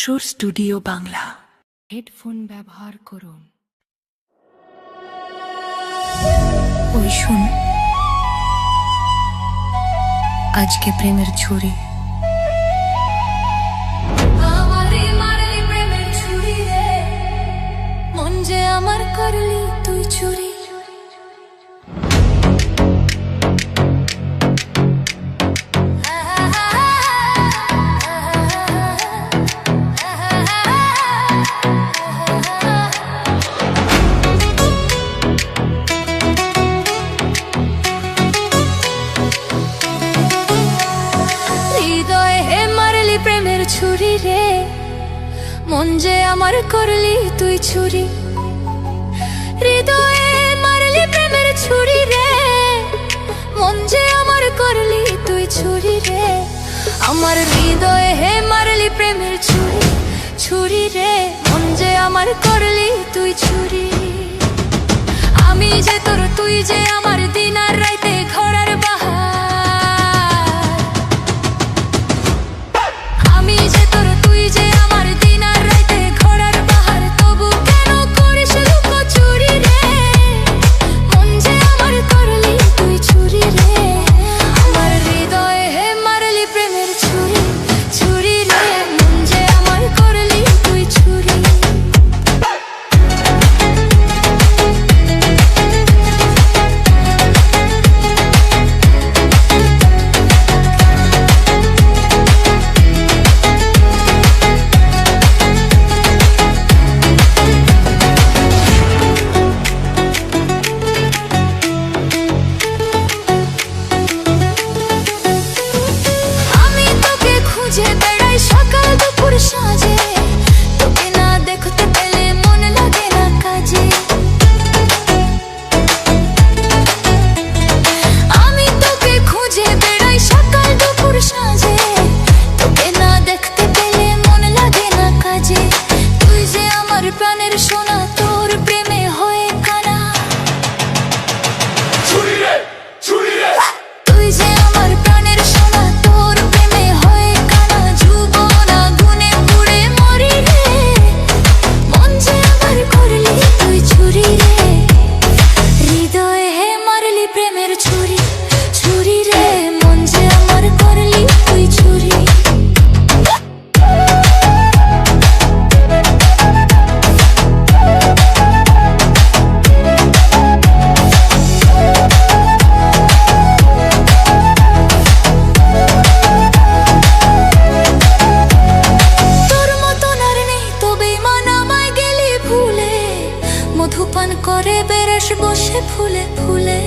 সুর studio Bangla. Headphone ব্যবহার করুন। ওই শুন, আজকে প্রেমের ছুরি মন যে আমার করলি তুই চুরি। প্রেমের ছুরি রে, মন যে আমার করলি তুই চুরি। হৃদয়ে মারলি প্রেমের ছুরি রে, মন যে আমার করলি তুই ছুরি রে। আমার হৃদয়ে হে মারলি প্রেমের ছুরি, ছুরি রে, মন যে আমার করলি তুই ছুরি। আমি যে তোর, তুই যে আমার, দিন আর রাইতে ঘোড়ার বাহার। আমি যে তোর, তুই যে আমার, দিন আর রাইতে ঘোড়ার বাহার। তবু কেন করিস লুকোচুরি রে, মন যে আমার করলি তুই ছুরি রে। আমার হৃদয়ে হে মারলি প্রেমের ছুরি, ছুরি রে, মন যে আমার করলি তুই ছুরি। খুঁজে বেড়াই সকাল দুপুর সাজে, তোকে না দেখতে পেলে মন লাগে না কাজে। আমি তোকে খুঁজে বেড়াই সকাল দুপুর সাজে, তোকে না দেখতে পেলে মন লাগে না কাজে। তুই যে আমার প্রাণের সোনা, তোর প্রেমে হয়ে কানা। ছুরি রে, ছুরি রে, তুই যে আমার প্রাণের সোনা, তোর প্রেমে হয়ে কানা। জীবন আগুনে পুড়ে মরি রে, মন যে আমার করলি তুই ছুরি রে। হৃদয়ে হে মারলি প্রেমের ছুরি, ছুরি রে, মন যে আমার করলি তুই ছুরি। মধুপান করে বেরস বসে ফুলে ফুলে।